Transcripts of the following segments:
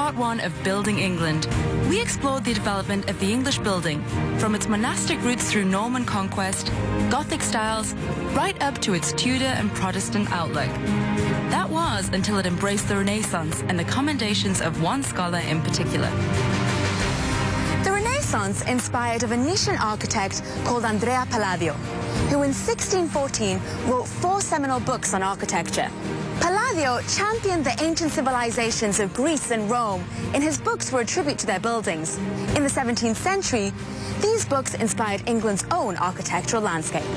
part one of Building England. We explored the development of the English building, from its monastic roots through Norman conquest, Gothic styles, right up to its Tudor and Protestant outlook. That was until it embraced the Renaissance and the commendations of one scholar in particular. The Renaissance inspired a Venetian architect called Andrea Palladio, who in 1614 wrote 4 seminal books on architecture. Palladio championed the ancient civilizations of Greece and Rome, and his books were a tribute to their buildings. In the 17th century, these books inspired England's own architectural landscape.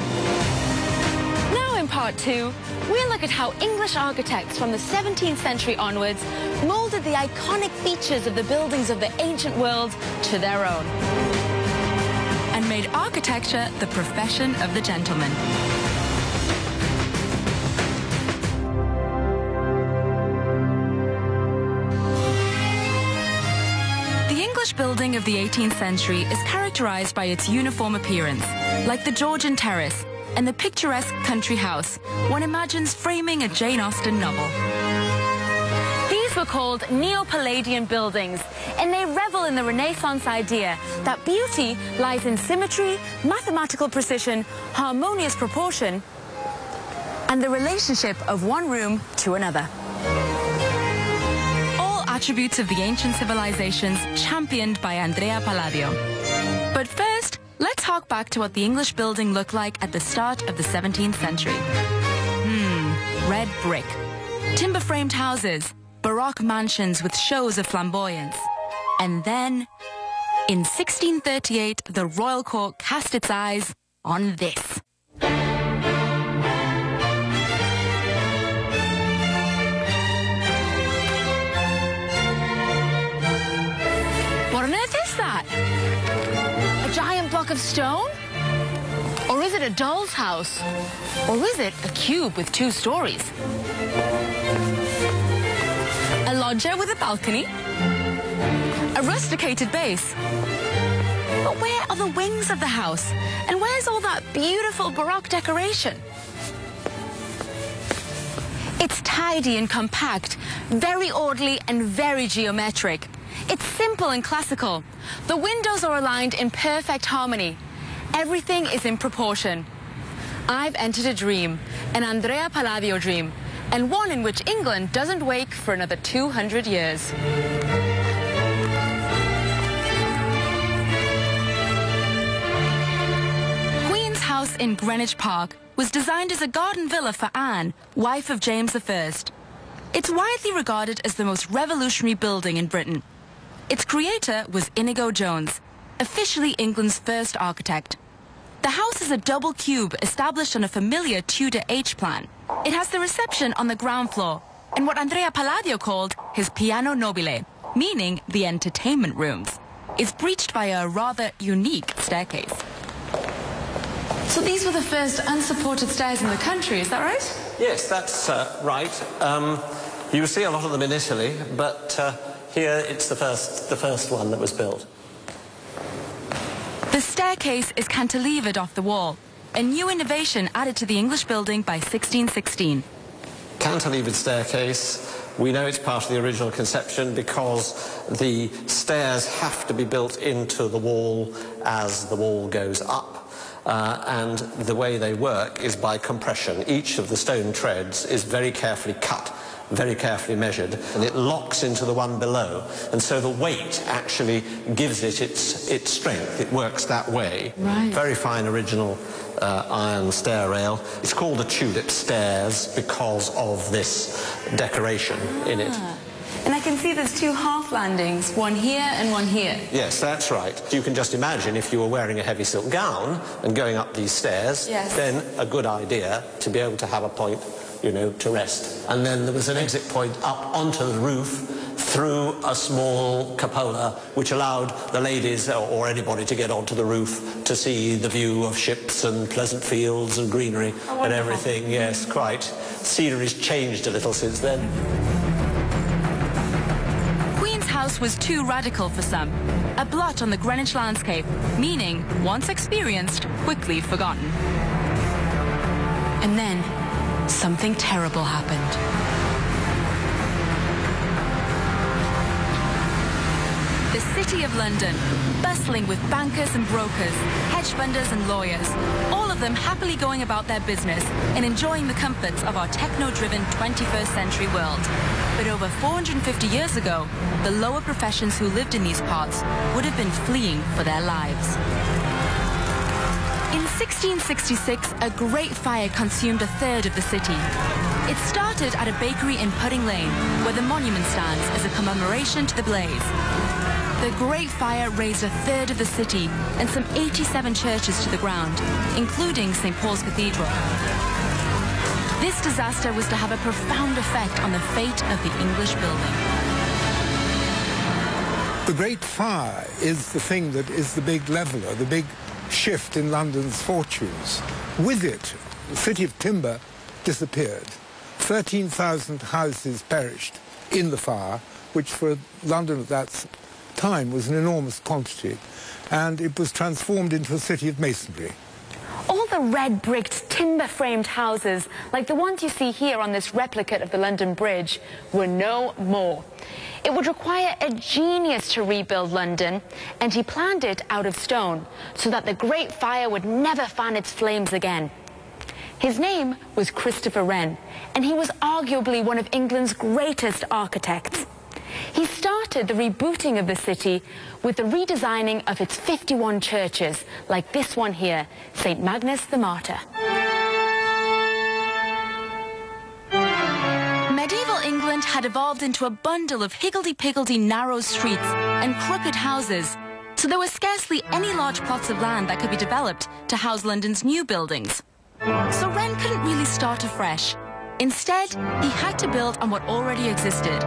Now in part 2, we'll look at how English architects from the 17th century onwards molded the iconic features of the buildings of the ancient world to their own. And made architecture the profession of the gentleman. The English building of the 18th century is characterized by its uniform appearance, like the Georgian terrace and the picturesque country house one imagines framing a Jane Austen novel. These were called Neo-Palladian buildings, and they revel in the Renaissance idea that beauty lies in symmetry, mathematical precision, harmonious proportion, and the relationship of one room to another. All attributes of the ancient civilizations championed by Andrea Palladio. But first, let's hark back to what the English building looked like at the start of the 17th century. Red brick, timber-framed houses, Baroque mansions with shows of flamboyance. And then, in 1638, the royal court cast its eyes on this. What on earth is that? A giant block of stone? Or is it a doll's house? Or is it a cube with 2 stories? A loggia with a balcony? A rusticated base? But where are the wings of the house? And where's all that beautiful Baroque decoration? It's tidy and compact, very orderly and very geometric. It's simple and classical. The windows are aligned in perfect harmony. Everything is in proportion. I've entered a dream, an Andrea Palladio dream, and one in which England doesn't wake for another 200 years. Queen's House in Greenwich Park was designed as a garden villa for Anne, wife of James I. It's widely regarded as the most revolutionary building in Britain. Its creator was Inigo Jones, officially England's first architect. The house is a double cube established on a familiar Tudor H-plan. It has the reception on the ground floor and what Andrea Palladio called his piano nobile, meaning the entertainment rooms. It's breached by a rather unique staircase. So these were the first unsupported stairs in the country, is that right? Yes, that's right. You see a lot of them in Italy, but here it's the first one that was built. The staircase is cantilevered off the wall, a new innovation added to the English building by 1616. Cantilevered staircase, we know it's part of the original conception because the stairs have to be built into the wall as the wall goes up. And the way they work is by compression. Each of the stone treads is very carefully cut, very carefully measured, and it locks into the one below. And so the weight actually gives it its strength. It works that way. Right. Very fine original iron stair rail. It's called the tulip stairs because of this decoration in it. And I can see there's 2 half landings, one here and one here. Yes, that's right. You can just imagine if you were wearing a heavy silk gown and going up these stairs, yes, then a good idea to be able to have a point, you know, to rest. And then there was an exit point up onto the roof through a small cupola which allowed the ladies or anybody to get onto the roof to see the view of ships and pleasant fields and greenery and everything. Yes, quite. Scenery's changed a little since then. Queen's House was too radical for some, a blot on the Greenwich landscape, meaning once experienced, quickly forgotten. And then something terrible happened. The City of London, bustling with bankers and brokers, hedge funders and lawyers, all of them happily going about their business and enjoying the comforts of our techno-driven 21st century world. But over 450 years ago, the lower professions who lived in these parts would have been fleeing for their lives. In 1666, a great fire consumed a third of the city. It started at a bakery in Pudding Lane, where the monument stands as a commemoration to the blaze. The Great Fire razed a third of the city and some 87 churches to the ground, including St. Paul's Cathedral. This disaster was to have a profound effect on the fate of the English building. The Great Fire is the thing that is the big leveller, the big shift in London's fortunes. With it, the city of timber disappeared. 13,000 houses perished in the fire, which for London at that time was an enormous quantity, and it was transformed into a city of masonry. All the red-bricked, timber-framed houses, like the ones you see here on this replica of the London Bridge, were no more. It would require a genius to rebuild London, and he planned it out of stone, so that the Great Fire would never fan its flames again. His name was Christopher Wren, and he was arguably one of England's greatest architects. He started the rebooting of the city with the redesigning of its 51 churches, like this one here, St. Magnus the Martyr. Medieval England had evolved into a bundle of higgledy-piggledy narrow streets and crooked houses, so there were scarcely any large plots of land that could be developed to house London's new buildings. So Wren couldn't really start afresh. Instead, he had to build on what already existed.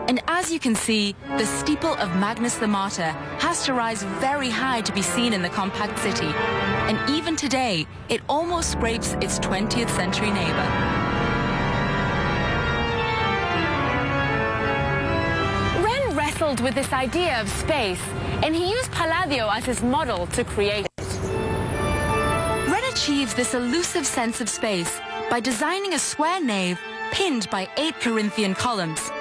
And as you can see, the steeple of Magnus the Martyr has to rise very high to be seen in the compact city. And even today, it almost scrapes its 20th century neighbor. Wren wrestled with this idea of space, and he used Palladio as his model to create it. Wren achieves this elusive sense of space by designing a square nave pinned by 8 Corinthian columns.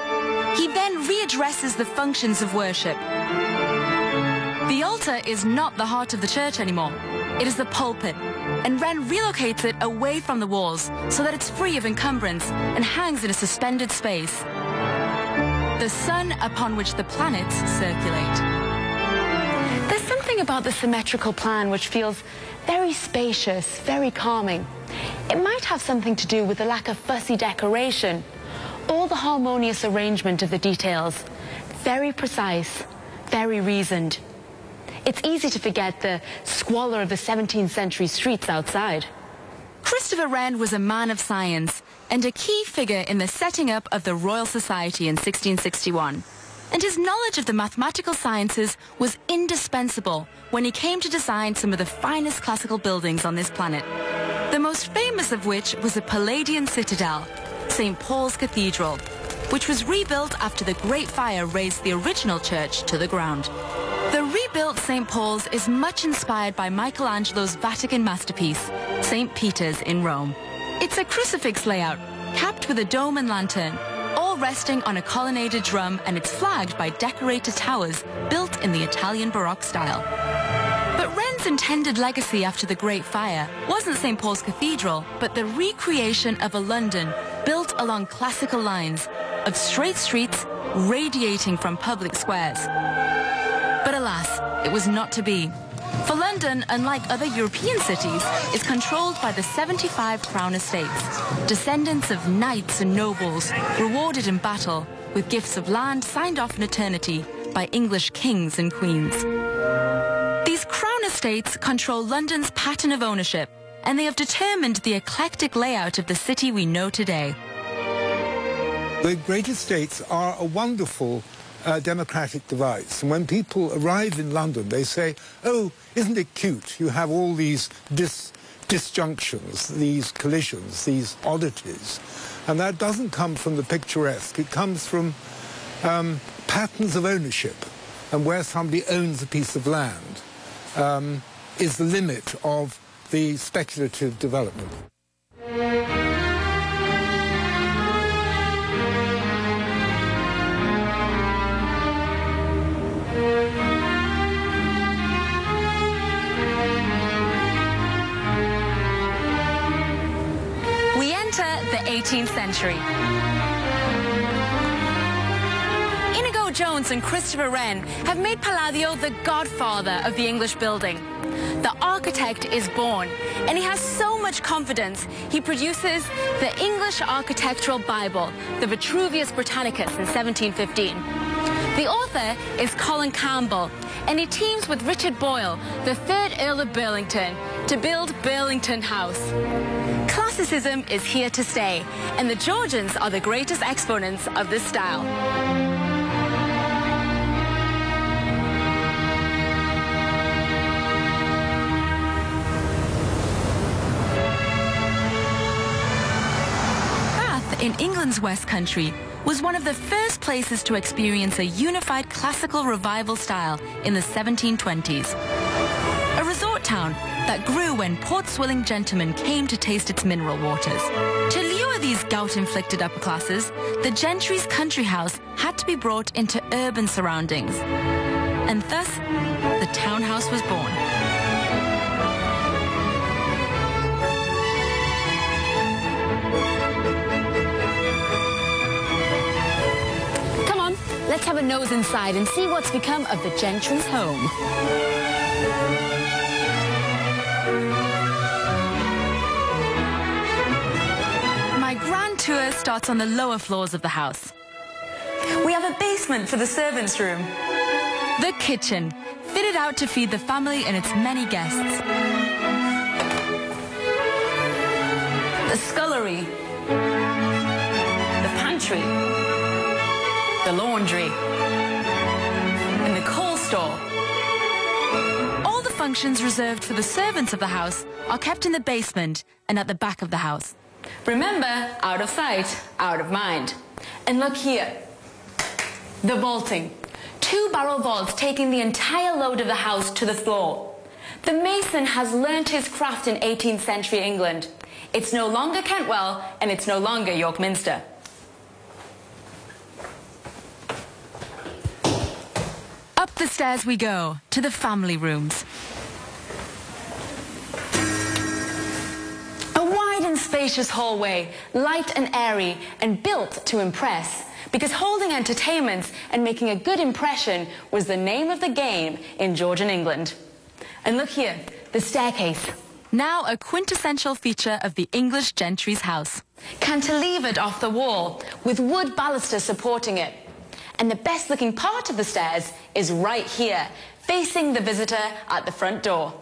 He then readdresses the functions of worship. The altar is not the heart of the church anymore. It is the pulpit, and Wren relocates it away from the walls so that it's free of encumbrance and hangs in a suspended space. The sun upon which the planets circulate. There's something about the symmetrical plan which feels very spacious, very calming. It might have something to do with the lack of fussy decoration, or the harmonious arrangement of the details. Very precise, very reasoned. It's easy to forget the squalor of the 17th century streets outside. Christopher Wren was a man of science and a key figure in the setting up of the Royal Society in 1661. And his knowledge of the mathematical sciences was indispensable when he came to design some of the finest classical buildings on this planet. The most famous of which was a Palladian citadel, St. Paul's Cathedral, which was rebuilt after the Great Fire razed the original church to the ground. The rebuilt St. Paul's is much inspired by Michelangelo's Vatican masterpiece, St. Peter's in Rome. It's a crucifix layout, capped with a dome and lantern, all resting on a colonnaded drum, and it's flagged by decorated towers built in the Italian Baroque style. But Wren's intended legacy after the Great Fire wasn't St. Paul's Cathedral, but the recreation of a London built along classical lines, of straight streets radiating from public squares. But alas, it was not to be. For London, unlike other European cities, is controlled by the 75 Crown estates, descendants of knights and nobles, rewarded in battle, with gifts of land signed off in eternity by English kings and queens. These Crown estates control London's pattern of ownership, and they have determined the eclectic layout of the city we know today. The great estates are a wonderful democratic device. And when people arrive in London, they say, oh, isn't it cute? You have all these disjunctions, these collisions, these oddities. And that doesn't come from the picturesque. It comes from patterns of ownership. And where somebody owns a piece of land is the limit of the speculative development. 18th century. Inigo Jones and Christopher Wren have made Palladio the godfather of the English building. The architect is born, and he has so much confidence, he produces the English Architectural Bible, the Vitruvius Britannicus, in 1715. The author is Colin Campbell, and he teams with Richard Boyle, the 3rd Earl of Burlington, to build Burlington House. Classicism is here to stay, and the Georgians are the greatest exponents of this style. In England's West Country was one of the first places to experience a unified classical revival style in the 1720s. A resort town that grew when port-swilling gentlemen came to taste its mineral waters. To lure these gout-inflicted upper classes, the gentry's country house had to be brought into urban surroundings. And thus, the townhouse was born. Let's have a nose inside and see what's become of the gentry's home. My grand tour starts on the lower floors of the house. We have a basement for the servants' room. The kitchen, fitted out to feed the family and its many guests. The scullery. The pantry. The laundry, and the coal store. All the functions reserved for the servants of the house are kept in the basement and at the back of the house. Remember, out of sight, out of mind. And look here, the vaulting. 2 barrel vaults taking the entire load of the house to the floor. The mason has learnt his craft in 18th century England. It's no longer Kentwell, and it's no longer York Minster. Up the stairs we go, to the family rooms. A wide and spacious hallway, light and airy, and built to impress. Because holding entertainments and making a good impression was the name of the game in Georgian England. And look here, the staircase. Now a quintessential feature of the English gentry's house. Cantilevered off the wall, with wood baluster supporting it. And the best-looking part of the stairs is right here, facing the visitor at the front door.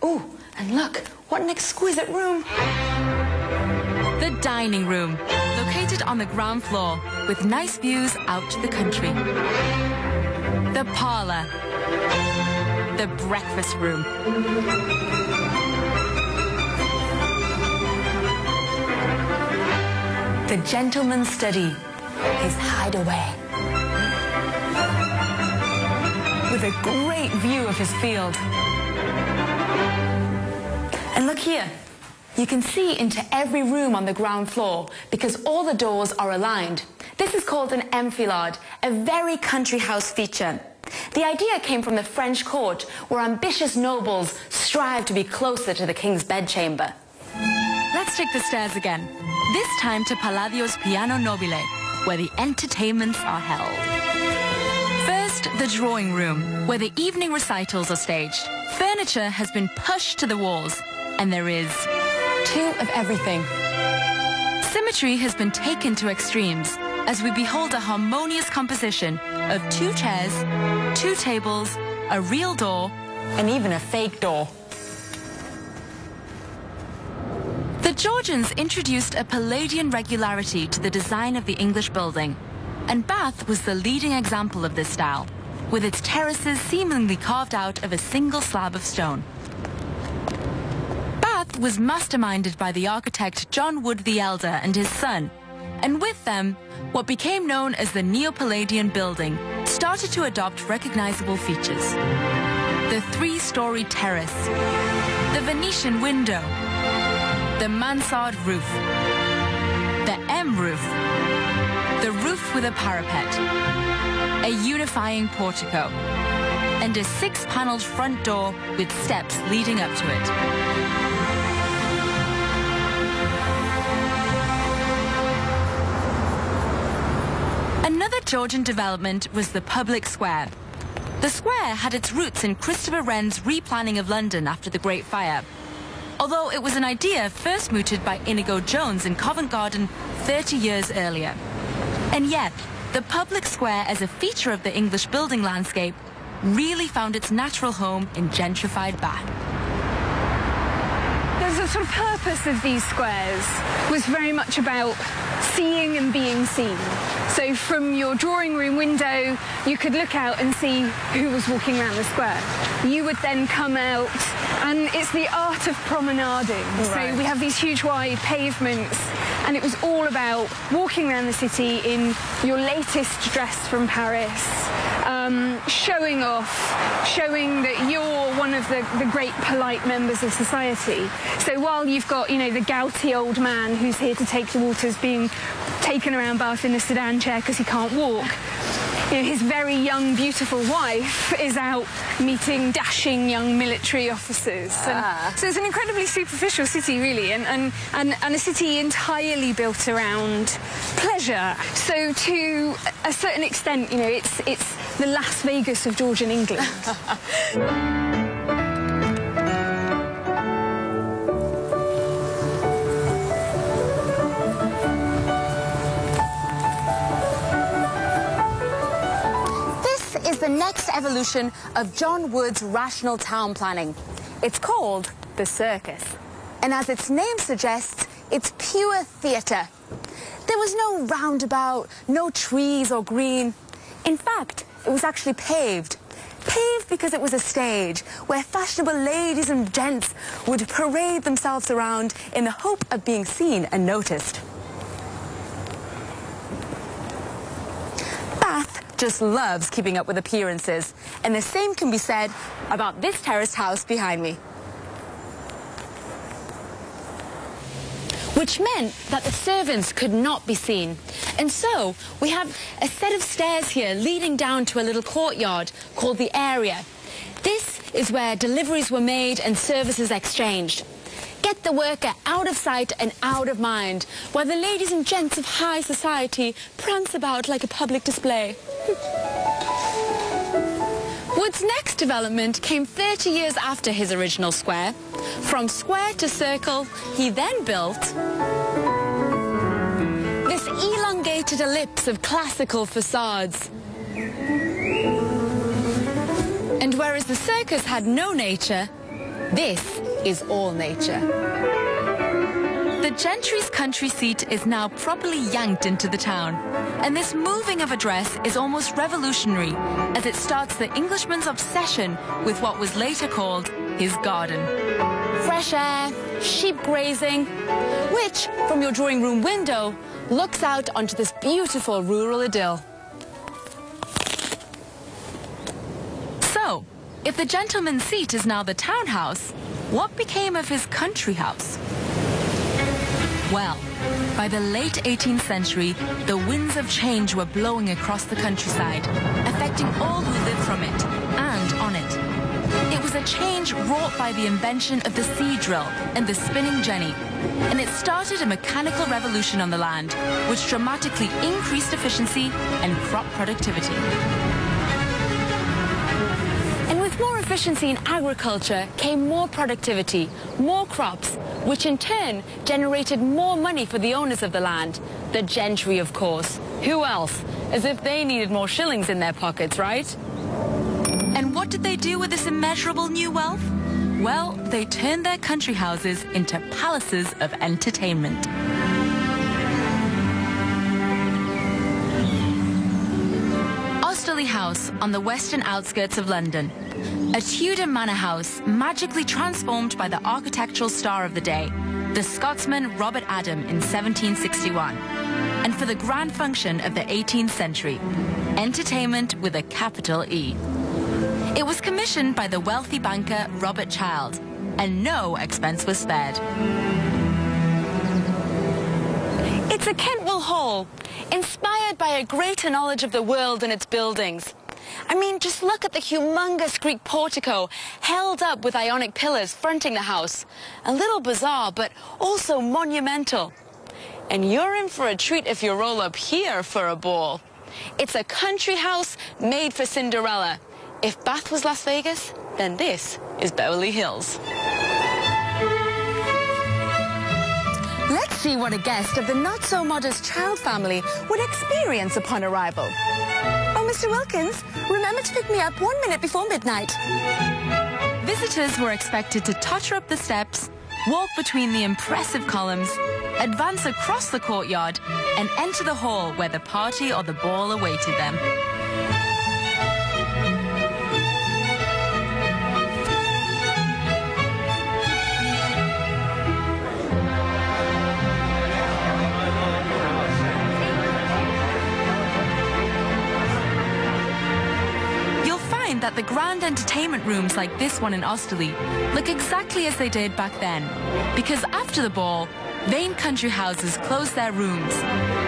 Ooh, and look, what an exquisite room. The dining room, located on the ground floor, with nice views out to the country. The parlour. The breakfast room. The gentleman's study, his hideaway. With a great view of his field. And look here, you can see into every room on the ground floor because all the doors are aligned. This is called an enfilade, a very country house feature. The idea came from the French court, where ambitious nobles strive to be closer to the king's bedchamber. Let's take the stairs again, this time to Palladio's Piano Nobile, where the entertainments are held. First, the drawing room, where the evening recitals are staged. Furniture has been pushed to the walls, and there is 2 of everything. Symmetry has been taken to extremes, as we behold a harmonious composition of 2 chairs, 2 tables, a real door, and even a fake door. The Georgians introduced a Palladian regularity to the design of the English building, and Bath was the leading example of this style, with its terraces seemingly carved out of a single slab of stone. Bath was masterminded by the architect John Wood the Elder and his son, and with them, what became known as the Neo-Palladian building started to adopt recognizable features. The 3-story terrace, the Venetian window, the mansard roof, the M roof, the roof with a parapet, a unifying portico, and a 6-paneled front door with steps leading up to it. Another Georgian development was the public square. The square had its roots in Christopher Wren's replanning of London after the Great Fire, although it was an idea first mooted by Inigo Jones in Covent Garden 30 years earlier. And yet, the public square as a feature of the English building landscape really found its natural home in gentrified Bath. The sort of purpose of these squares was very much about seeing and being seen. So from your drawing room window, you could look out and see who was walking around the square. You would then come out, and it's the art of promenading. Right. So we have these huge wide pavements, and it was all about walking around the city in your latest dress from Paris, showing off, showing that you're one of the great polite members of society. So while you've got, you know, the gouty old man who's here to take the waters being taken around Bath in a sedan chair because he can't walk, you know, his very young, beautiful wife is out meeting dashing young military officers. And so it's an incredibly superficial city, really, and a city entirely built around pleasure. So to a certain extent, you know, it's the Las Vegas of Georgian England. The next evolution of John Wood's rational town planning. It's called the circus. And as its name suggests, it's pure theatre. There was no roundabout, no trees or green. In fact, it was actually paved. Paved because it was a stage where fashionable ladies and gents would parade themselves around in the hope of being seen and noticed. Bath just loves keeping up with appearances, and the same can be said about this terraced house behind me. Which meant that the servants could not be seen. And so we have a set of stairs here leading down to a little courtyard called the area. This is where deliveries were made and services exchanged. Get the worker out of sight and out of mind, while the ladies and gents of high society prance about like a public display. Wood's next development came 30 years after his original square. From square to circle, he then built this elongated ellipse of classical facades. And whereas the circus had no nature, this is all nature. The gentry's country seat is now properly yanked into the town, and this moving of address is almost revolutionary as it starts the Englishman's obsession with what was later called his garden. Fresh air, sheep grazing, which, from your drawing room window, looks out onto this beautiful rural idyll. So, if the gentleman's seat is now the townhouse, what became of his country house? Well, by the late 18th century, the winds of change were blowing across the countryside, affecting all who lived from it and on it. It was a change wrought by the invention of the sea drill and the spinning jenny, and it started a mechanical revolution on the land, which dramatically increased efficiency and crop productivity. With more efficiency in agriculture came more productivity, more crops, which in turn generated more money for the owners of the land. The gentry, of course. Who else? As if they needed more shillings in their pockets, right? And what did they do with this immeasurable new wealth? Well, they turned their country houses into palaces of entertainment. Osterley House on the western outskirts of London. A Tudor manor house magically transformed by the architectural star of the day, the Scotsman Robert Adam in 1761. And for the grand function of the 18th century, entertainment with a capital E. It was commissioned by the wealthy banker Robert Child, and no expense was spared. It's a Kentwell Hall, inspired by a greater knowledge of the world and its buildings. I mean, just look at the humongous Greek portico held up with Ionic pillars fronting the house. A little bizarre, but also monumental. And you're in for a treat if you roll up here for a ball. It's a country house made for Cinderella. If Bath was Las Vegas, then this is Beverly Hills. Let's see what a guest of the not-so-modest Child family would experience upon arrival. Oh, Mr. Wilkins, remember to pick me up 1 minute before midnight. Visitors were expected to totter up the steps, walk between the impressive columns, advance across the courtyard, and enter the hall where the party or the ball awaited them. That the grand entertainment rooms like this one in Osterley look exactly as they did back then, because after the ball, Vane country houses closed their rooms,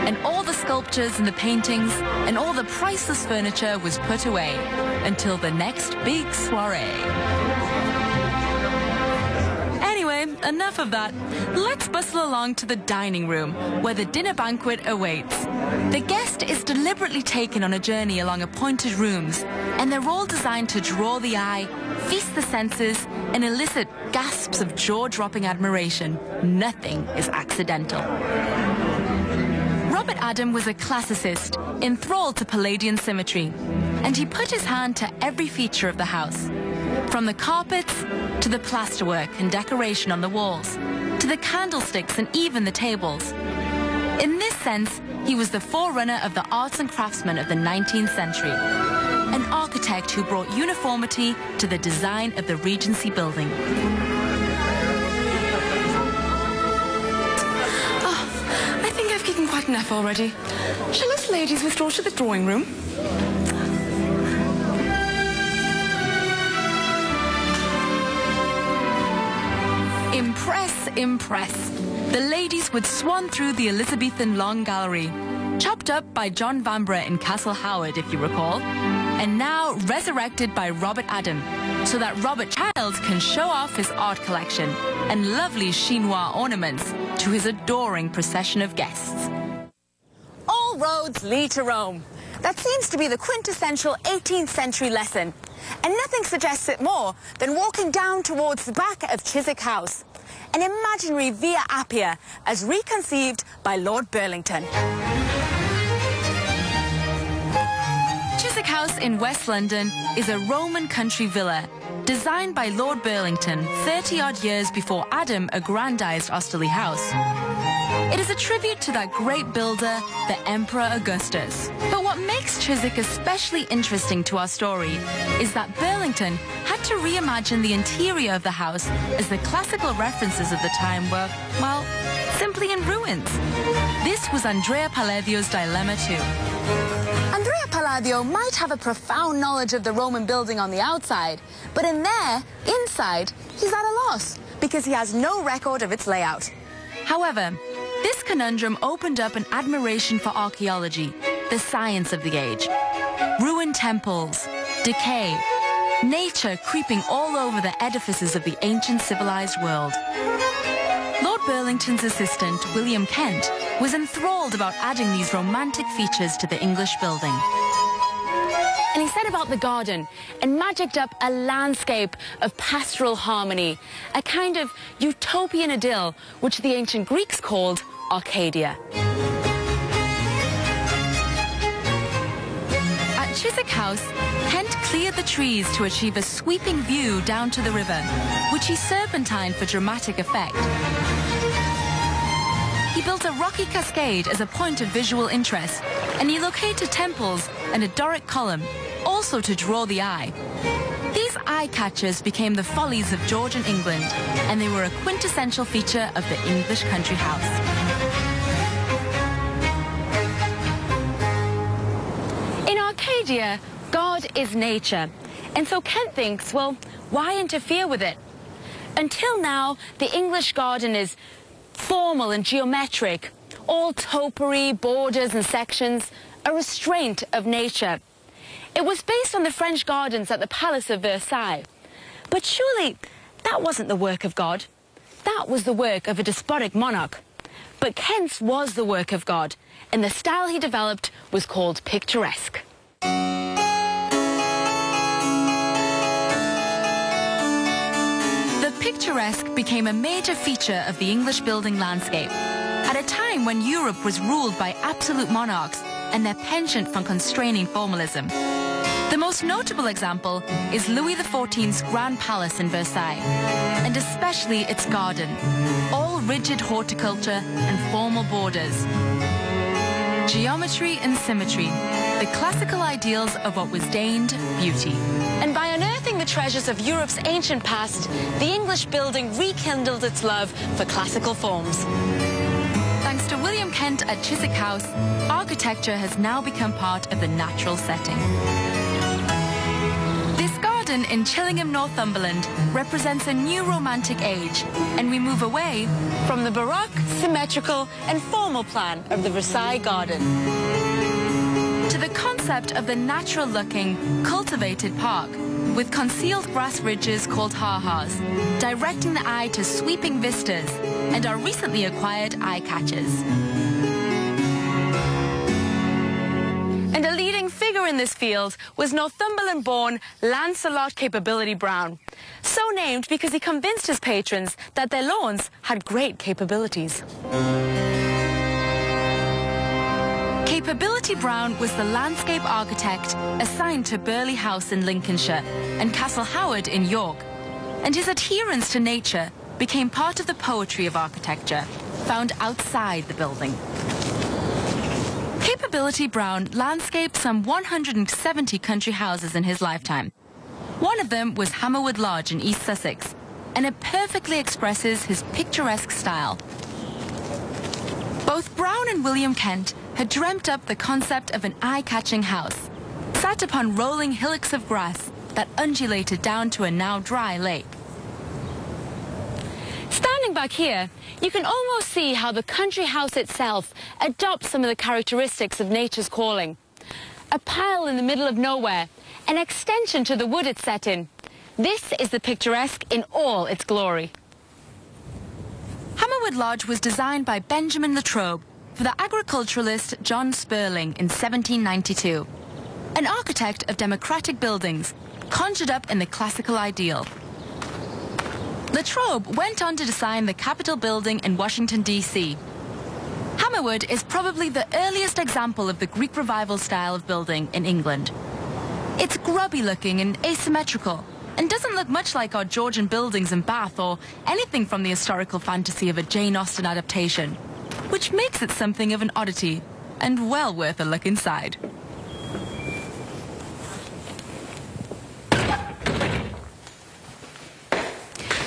and all the sculptures and the paintings and all the priceless furniture was put away until the next big soiree. Anyway, enough of that. Let's bustle along to the dining room, where the dinner banquet awaits. The guest is deliberately taken on a journey along appointed rooms, and they're all designed to draw the eye, feast the senses, and elicit gasps of jaw-dropping admiration. Nothing is accidental. Robert Adam was a classicist, enthralled to Palladian symmetry, and he put his hand to every feature of the house. From the carpets, to the plasterwork and decoration on the walls, to the candlesticks and even the tables. In this sense, he was the forerunner of the arts and craftsmen of the 19th century, an architect who brought uniformity to the design of the Regency building. Oh, I think I've eaten quite enough already. Shall us ladies withdraw to the drawing room? Impress, impress. The ladies would swan through the Elizabethan Long Gallery, chopped up by John Vanbrugh in Castle Howard, if you recall, and now resurrected by Robert Adam, so that Robert Childs can show off his art collection and lovely chinois ornaments to his adoring procession of guests. All roads lead to Rome. That seems to be the quintessential 18th century lesson. And nothing suggests it more than walking down towards the back of Chiswick House, an imaginary Via Appia as reconceived by Lord Burlington. Chiswick House in West London is a Roman country villa designed by Lord Burlington 30-odd years before Adam aggrandized Osterley House. It is a tribute to that great builder, the Emperor Augustus. But what makes Chiswick especially interesting to our story is that Burlington had to reimagine the interior of the house as the classical references of the time were, well, simply in ruins. This was Andrea Palladio's dilemma too. Andrea Palladio might have a profound knowledge of the Roman building on the outside, but in there, inside, he's at a loss because he has no record of its layout. However, this conundrum opened up an admiration for archaeology, the science of the age. Ruined temples, decay, nature creeping all over the edifices of the ancient civilized world. Lord Burlington's assistant, William Kent, was enthralled about adding these romantic features to the English building. And he set about the garden and magicked up a landscape of pastoral harmony, a kind of utopian idyll which the ancient Greeks called Arcadia. At Chiswick House, Kent cleared the trees to achieve a sweeping view down to the river, which he serpentined for dramatic effect. He built a rocky cascade as a point of visual interest, and he located temples and a Doric column, also to draw the eye. These eye-catchers became the follies of Georgian England, and they were a quintessential feature of the English country house. In Arcadia, God is nature, and so Kent thinks, well, why interfere with it? Until now, the English garden is formal and geometric, all topiary, borders and sections, a restraint of nature. It was based on the French gardens at the Palace of Versailles. But surely that wasn't the work of God. That was the work of a despotic monarch. But Kent's was the work of God, and the style he developed was called picturesque. The picturesque became a major feature of the English building landscape at a time when Europe was ruled by absolute monarchs and their penchant for constraining formalism. The most notable example is Louis XIV's Grand Palace in Versailles, and especially its garden, all rigid horticulture and formal borders. Geometry and symmetry, the classical ideals of what was deigned beauty. And by unearthing the treasures of Europe's ancient past, the English building rekindled its love for classical forms. Thanks to William Kent at Chiswick House, architecture has now become part of the natural setting. This garden in Chillingham, Northumberland represents a new romantic age, and we move away From the Baroque, symmetrical and formal plan of the Versailles garden to the concept of the natural-looking, cultivated park, with concealed grass ridges called ha-has, directing the eye to sweeping vistas, and our recently acquired eye catchers. And a leading figure in this field was Northumberland-born Lancelot Capability Brown, so named because he convinced his patrons that their lawns had great capabilities. Capability Brown was the landscape architect assigned to Burghley House in Lincolnshire and Castle Howard in York, and his adherence to nature became part of the poetry of architecture, found outside the building. Capability Brown landscaped some 170 country houses in his lifetime. One of them was Hammerwood Lodge in East Sussex, and it perfectly expresses his picturesque style. Both Brown and William Kent had dreamt up the concept of an eye-catching house, sat upon rolling hillocks of grass that undulated down to a now dry lake. Standing back here, you can almost see how the country house itself adopts some of the characteristics of nature's calling. A pile in the middle of nowhere, an extension to the wood it's set in. This is the picturesque in all its glory. Hammerwood Lodge was designed by Benjamin Latrobe for the agriculturalist John Spurling in 1792. An architect of democratic buildings, conjured up in the classical ideal. Latrobe went on to design the Capitol building in Washington, D.C. Hammerwood is probably the earliest example of the Greek Revival style of building in England. It's grubby looking and asymmetrical, and doesn't look much like our Georgian buildings in Bath or anything from the historical fantasy of a Jane Austen adaptation, which makes it something of an oddity and well worth a look inside.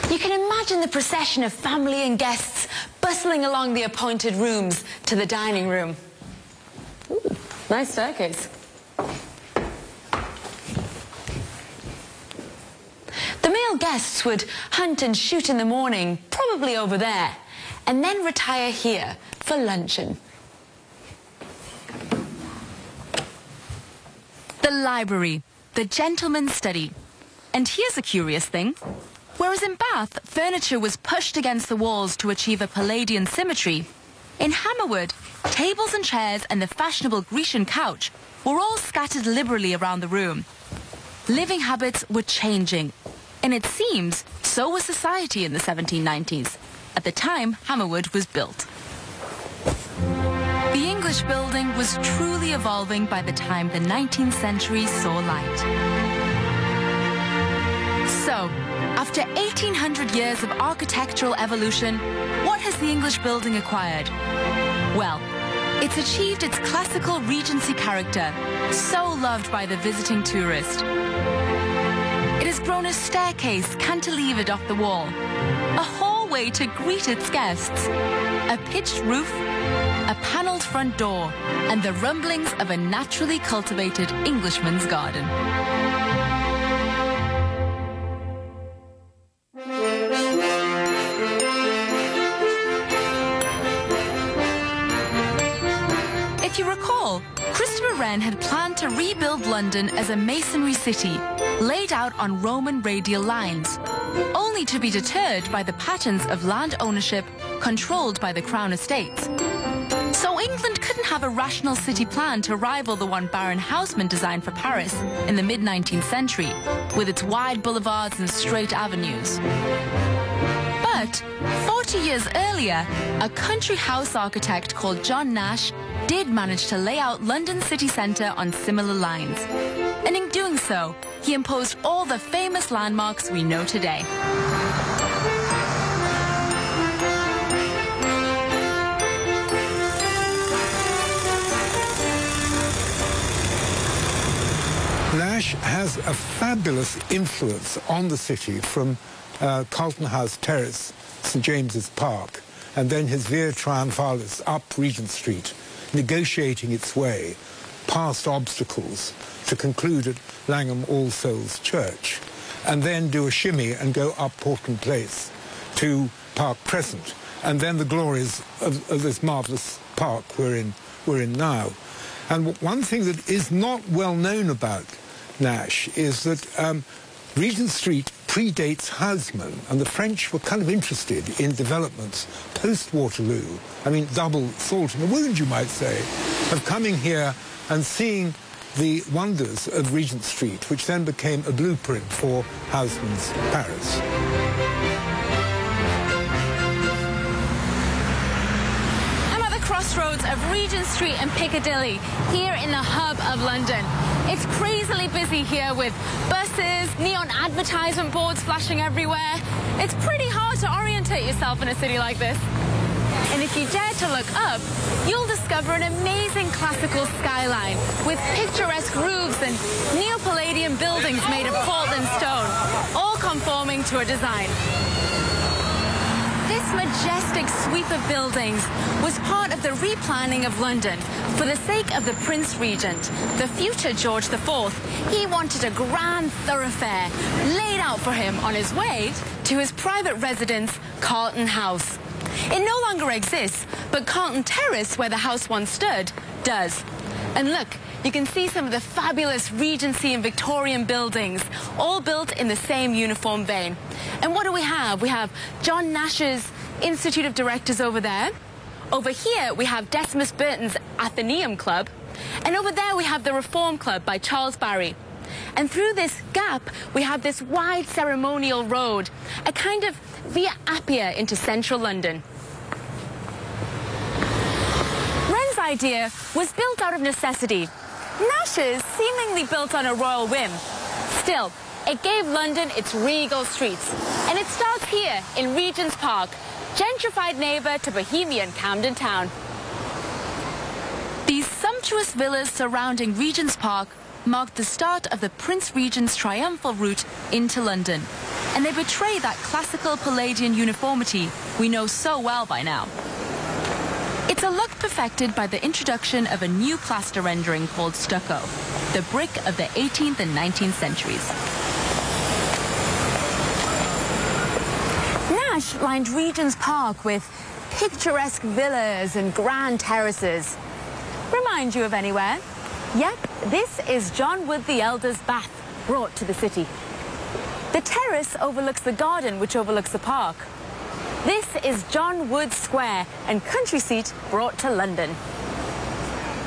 You can imagine the procession of family and guests bustling along the appointed rooms to the dining room. Ooh, nice staircase. The male guests would hunt and shoot in the morning, probably over there, and then retire here for luncheon. The library, the gentleman's study. And here's a curious thing. Whereas in Bath, furniture was pushed against the walls to achieve a Palladian symmetry, in Hammerwood, tables and chairs and the fashionable Grecian couch were all scattered liberally around the room. Living habits were changing, and it seems so was society in the 1790s, at the time Hammerwood was built. The English building was truly evolving by the time the 19th century saw light. So, after 1800 years of architectural evolution, what has the English building acquired? Well, it's achieved its classical Regency character, so loved by the visiting tourist. It has grown a staircase cantilevered off the wall, a hallway to greet its guests, a pitched roof, a panelled front door, and the rumblings of a naturally cultivated Englishman's garden. If you recall, Christopher Wren had planned to rebuild London as a masonry city, laid out on Roman radial lines, only to be deterred by the patterns of land ownership controlled by the Crown estates. So England couldn't have a rational city plan to rival the one Baron Haussmann designed for Paris in the mid-19th century, with its wide boulevards and straight avenues. But 40 years earlier, a country house architect called John Nash did manage to lay out London's city centre on similar lines. And in doing so, he imposed all the famous landmarks we know today. Nash has a fabulous influence on the city from Carlton House Terrace, St James's Park, and then his Via Triumphalis up Regent Street, negotiating its way past obstacles to conclude at Langham All Souls Church, and then do a shimmy and go up Portland Place to Park Crescent, and then the glories of this marvellous park we're in now. And one thing that is not well known about Nash is that Regent Street predates Haussmann, and the French were kind of interested in developments post-Waterloo. I mean, double salt in the wound, you might say, of coming here and seeing the wonders of Regent Street, which then became a blueprint for Haussmann's Paris. Crossroads of Regent Street and Piccadilly, here in the hub of London. It's crazily busy here with buses, neon advertisement boards flashing everywhere. It's pretty hard to orientate yourself in a city like this. And if you dare to look up, you'll discover an amazing classical skyline with picturesque roofs and Neo-Palladian buildings made of Portland stone, all conforming to a design. This majestic sweep of buildings was part of the replanning of London for the sake of the Prince Regent, the future George IV. He wanted a grand thoroughfare laid out for him on his way to his private residence, Carlton House. It no longer exists, but Carlton Terrace, where the house once stood, does. And look, you can see some of the fabulous Regency and Victorian buildings, all built in the same uniform vein. And what do we have? We have John Nash's Institute of Directors over there. Over here, we have Decimus Burton's Athenaeum Club. And over there, we have the Reform Club by Charles Barry. And through this gap, we have this wide ceremonial road, a kind of via Appia into central London. Wren's idea was built out of necessity. Nash's seemingly built on a royal whim. Still, it gave London its regal streets. And it starts here in Regent's Park, gentrified neighbour to bohemian Camden Town. These sumptuous villas surrounding Regent's Park marked the start of the Prince Regent's triumphal route into London, and they betray that classical Palladian uniformity we know so well by now. It's a look perfected by the introduction of a new plaster rendering called stucco, the brick of the 18th and 19th centuries. Nash lined Regent's Park with picturesque villas and grand terraces. Remind you of anywhere? Yep, this is John Wood the Elder's bath, brought to the city. The terrace overlooks the garden, which overlooks the park. This is John Wood Square and country seat brought to London.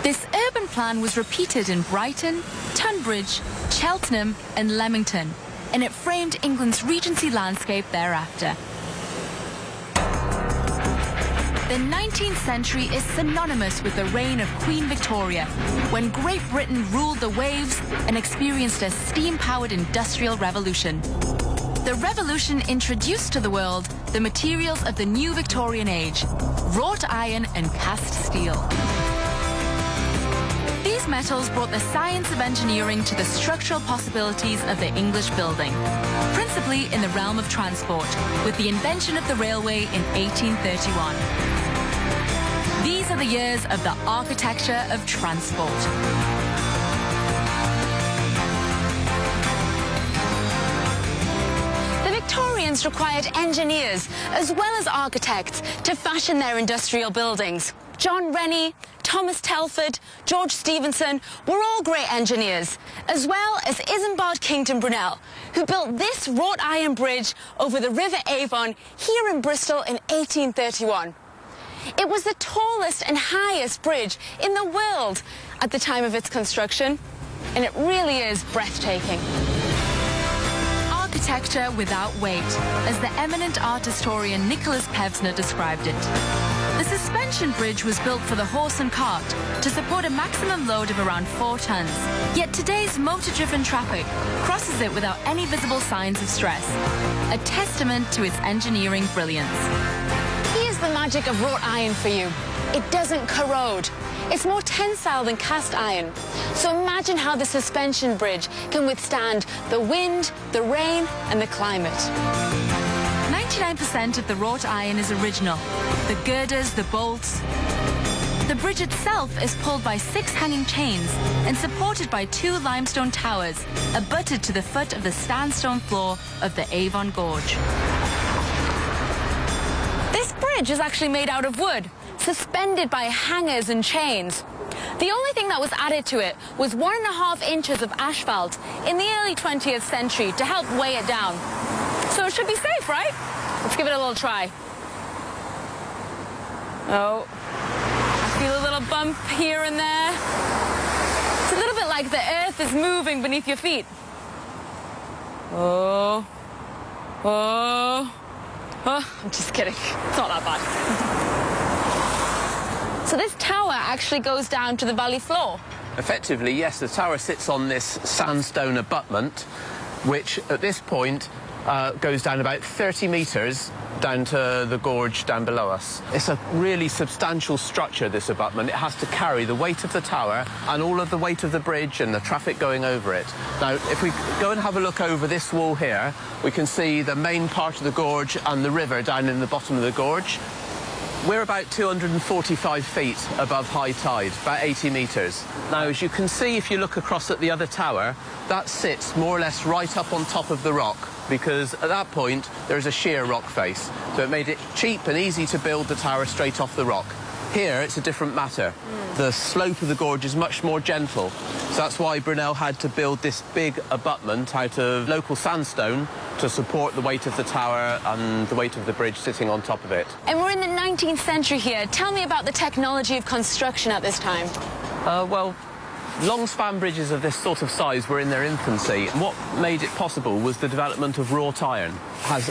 This urban plan was repeated in Brighton, Tunbridge, Cheltenham and Leamington, and it framed England's Regency landscape thereafter. The 19th century is synonymous with the reign of Queen Victoria, when Great Britain ruled the waves and experienced a steam-powered industrial revolution. The revolution introduced to the world the materials of the new Victorian age, wrought iron and cast steel. These metals brought the science of engineering to the structural possibilities of the English building, principally in the realm of transport, with the invention of the railway in 1831. These are the years of the architecture of transport. The Victorians required engineers as well as architects to fashion their industrial buildings. John Rennie, Thomas Telford, George Stephenson were all great engineers, as well as Isambard Kingdom Brunel, who built this wrought iron bridge over the River Avon here in Bristol in 1831. It was the tallest and highest bridge in the world at the time of its construction, and it really is breathtaking. Architecture without weight, as the eminent art historian Nicholas Pevsner described it. The suspension bridge was built for the horse and cart to support a maximum load of around 4 tons. Yet today's motor-driven traffic crosses it without any visible signs of stress, a testament to its engineering brilliance. Here's the magic of wrought iron for you. It doesn't corrode. It's more tensile than cast iron. So imagine how the suspension bridge can withstand the wind, the rain, and the climate. 99% of the wrought iron is original. The girders, the bolts. The bridge itself is pulled by 6 hanging chains and supported by 2 limestone towers abutted to the foot of the sandstone floor of the Avon Gorge. This bridge is actually made out of wood, suspended by hangers and chains. The only thing that was added to it was 1.5 inches of asphalt in the early 20th century to help weigh it down. So it should be safe, right? Let's give it a little try. Oh, I feel a little bump here and there. It's a little bit like the earth is moving beneath your feet. Oh, oh, oh, I'm just kidding. It's not that bad. So this tower actually goes down to the valley floor? Effectively, yes. The tower sits on this sandstone abutment, which at this point goes down about 30 metres down to the gorge down below us. It's a really substantial structure, this abutment. It has to carry the weight of the tower and all of the weight of the bridge and the traffic going over it. Now, if we go and have a look over this wall here, we can see the main part of the gorge and the river down in the bottom of the gorge. We're about 245 feet above high tide, about 80 metres. Now, as you can see, if you look across at the other tower, that sits more or less right up on top of the rock, because at that point, there's a sheer rock face. So it made it cheap and easy to build the tower straight off the rock. Here, it's a different matter. The slope of the gorge is much more gentle. So that's why Brunel had to build this big abutment out of local sandstone to support the weight of the tower and the weight of the bridge sitting on top of it. And we're in the 19th century here. Tell me about the technology of construction at this time. Well, long span bridges of this sort of size were in their infancy. What made it possible was the development of wrought iron. It has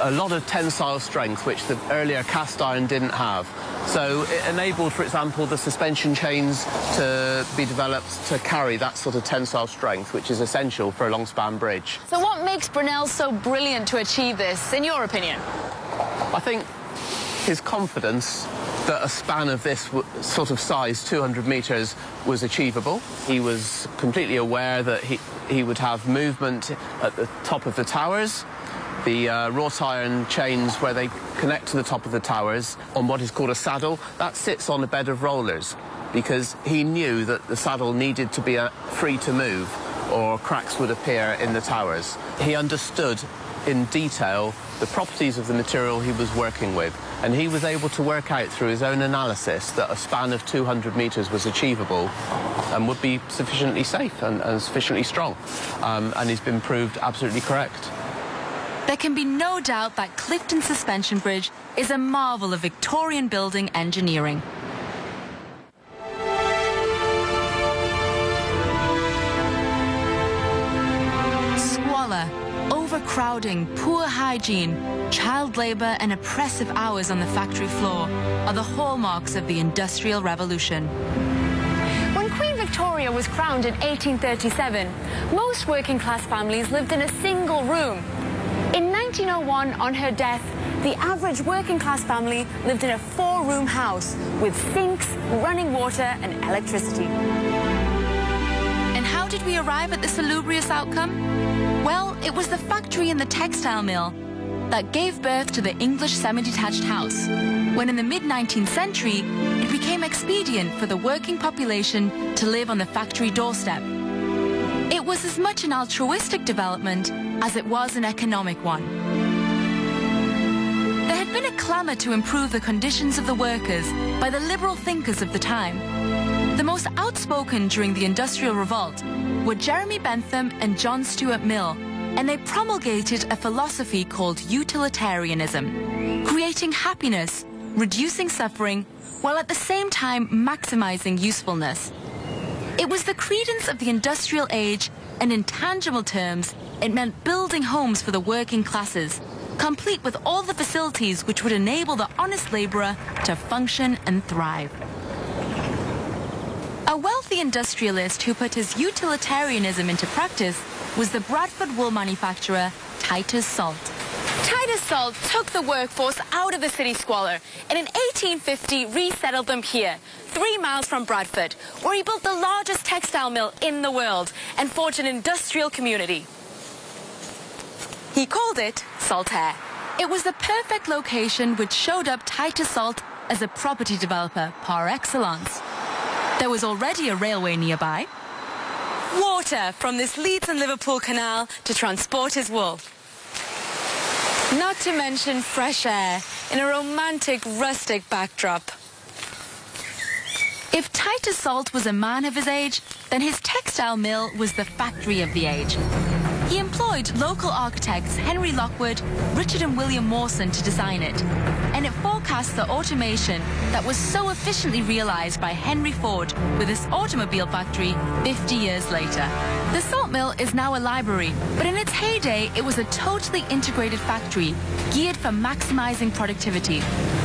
a lot of tensile strength, which the earlier cast iron didn't have. So it enabled, for example, the suspension chains to be developed to carry that sort of tensile strength, which is essential for a long span bridge. So what makes Brunel so brilliant to achieve this, in your opinion? I think his confidence that a span of this sort of size, 200 metres, was achievable. He was completely aware that he would have movement at the top of the towers. The wrought iron chains where they connect to the top of the towers on what is called a saddle, that sits on a bed of rollers, because he knew that the saddle needed to be free to move or cracks would appear in the towers. He understood in detail the properties of the material he was working with, and he was able to work out through his own analysis that a span of 200 metres was achievable and would be sufficiently safe and sufficiently strong, and he's been proved absolutely correct. There can be no doubt that Clifton Suspension Bridge is a marvel of Victorian building engineering. Squalor, overcrowding, poor hygiene, child labour and oppressive hours on the factory floor are the hallmarks of the Industrial Revolution. When Queen Victoria was crowned in 1837, most working-class families lived in a single room. In 1901, on her death, the average working-class family lived in a 4-room house with sinks, running water and electricity. And how did we arrive at this salubrious outcome? Well, it was the factory and the textile mill that gave birth to the English semi-detached house, when in the mid-19th century, it became expedient for the working population to live on the factory doorstep. It was as much an altruistic development as it was an economic one. There had been a clamour to improve the conditions of the workers by the liberal thinkers of the time. The most outspoken during the Industrial Revolt were Jeremy Bentham and John Stuart Mill, and they promulgated a philosophy called utilitarianism, creating happiness, reducing suffering, while at the same time maximizing usefulness. It was the credence of the industrial age, and in tangible terms, it meant building homes for the working classes, complete with all the facilities which would enable the honest labourer to function and thrive. A wealthy industrialist who put his utilitarianism into practice was the Bradford wool manufacturer Titus Salt. Titus Salt took the workforce out of the city squalor and in 1850 resettled them here, 3 miles from Bradford, where he built the largest textile mill in the world and forged an industrial community. He called it Saltaire. It was the perfect location which showed up Titus Salt as a property developer par excellence. There was already a railway nearby. Water from this Leeds and Liverpool canal to transport his wool. Not to mention fresh air in a romantic, rustic backdrop. If Titus Salt was a man of his age, then his textile mill was the factory of the age. He employed local architects Henry Lockwood, Richard and William Mawson to design it, and it forecast the automation that was so efficiently realized by Henry Ford with his automobile factory 50 years later. The salt mill is now a library, but in its heyday, it was a totally integrated factory geared for maximizing productivity.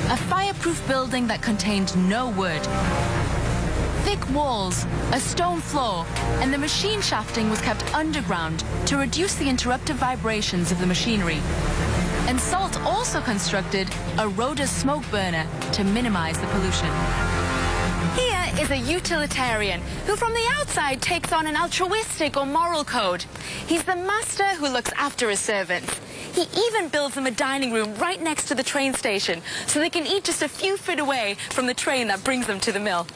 A fireproof building that contained no wood. Thick walls, a stone floor, and the machine shafting was kept underground to reduce the interruptive vibrations of the machinery. And Salt also constructed a Rhoda smoke burner to minimize the pollution. Here is a utilitarian who from the outside takes on an altruistic or moral code. He's the master who looks after his servants. He even builds them a dining room right next to the train station so they can eat just a few feet away from the train that brings them to the mill.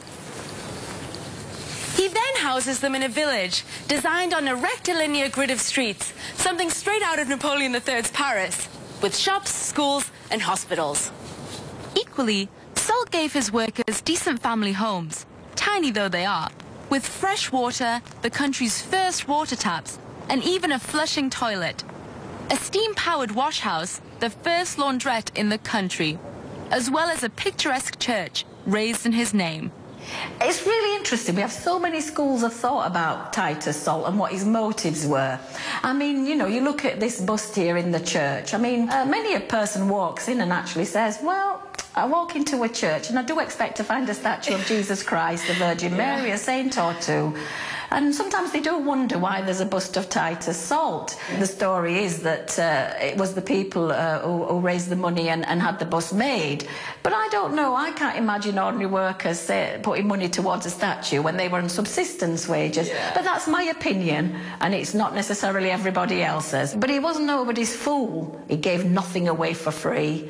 He then houses them in a village, designed on a rectilinear grid of streets, something straight out of Napoleon III's Paris, with shops, schools, and hospitals. Equally, Salt gave his workers decent family homes, tiny though they are, with fresh water, the country's first water taps, and even a flushing toilet. A steam-powered wash house, the first laundrette in the country, as well as a picturesque church raised in his name. It's really interesting. We have so many schools of thought about Titus Salt and what his motives were. I mean, you know, you look at this bust here in the church. I mean, many a person walks in and actually says, well, I walk into a church and I do expect to find a statue of Jesus Christ, the Virgin Mary, a saint or two. And sometimes they do wonder why there's a bust of Titus Salt. The story is that it was the people who raised the money and had the bust made. But I don't know, I can't imagine ordinary workers putting money towards a statue when they were on subsistence wages. Yeah. But that's my opinion, and it's not necessarily everybody else's. But he wasn't nobody's fool. He gave nothing away for free.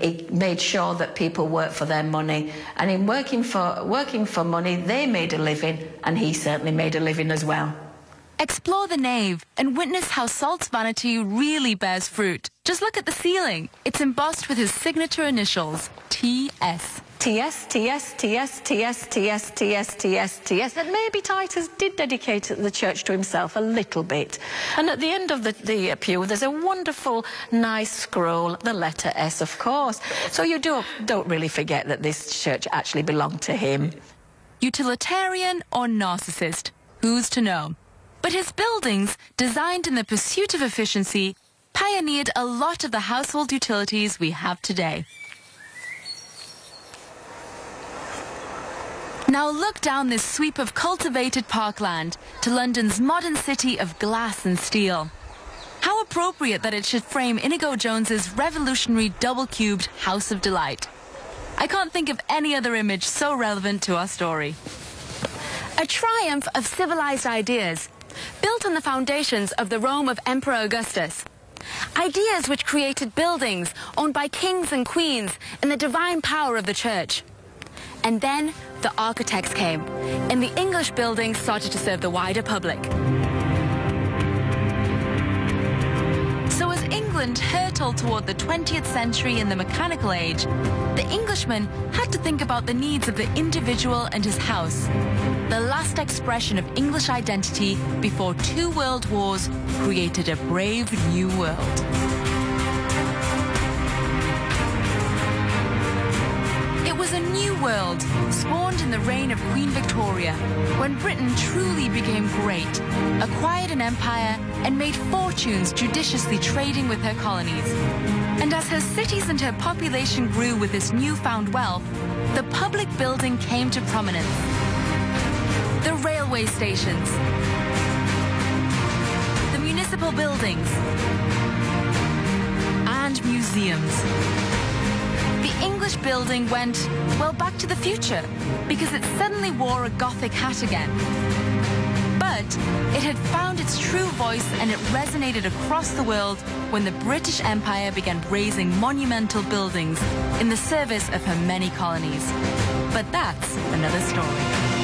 He made sure that people worked for their money, and in working for money, they made a living, and he certainly made a living as well. Explore the nave and witness how Salt's vanity really bears fruit. Just look at the ceiling. It's embossed with his signature initials, T.S. T.S., T.S., T.S., T.S., T.S., T.S., T.S., T.S. That maybe Titus did dedicate the church to himself a little bit. And at the end of the pew, there's a wonderful, nice scroll, the letter S, of course. So you don't really forget that this church actually belonged to him. Utilitarian or narcissist, who's to know? But his buildings, designed in the pursuit of efficiency, pioneered a lot of the household utilities we have today. Now look down this sweep of cultivated parkland to London's modern city of glass and steel. How appropriate that it should frame Inigo Jones's revolutionary double-cubed House of Delight. I can't think of any other image so relevant to our story. A triumph of civilized ideas, built on the foundations of the Rome of Emperor Augustus. Ideas which created buildings owned by kings and queens and the divine power of the church. And then the architects came, and the English buildings started to serve the wider public. So as England England hurtled toward the 20th century and the mechanical age, the Englishman had to think about the needs of the individual and his house. The last expression of English identity before 2 world wars created a brave new world. It was a new world, spawned in the reign of Queen Victoria, when Britain truly became great, acquired an empire, and made fortunes judiciously trading with her colonies. And as her cities and her population grew with this newfound wealth, the public building came to prominence. The railway stations, the municipal buildings, and museums. The English building went, well, back to the future, because it suddenly wore a Gothic hat again. But it had found its true voice and it resonated across the world when the British Empire began raising monumental buildings in the service of her many colonies. But that's another story.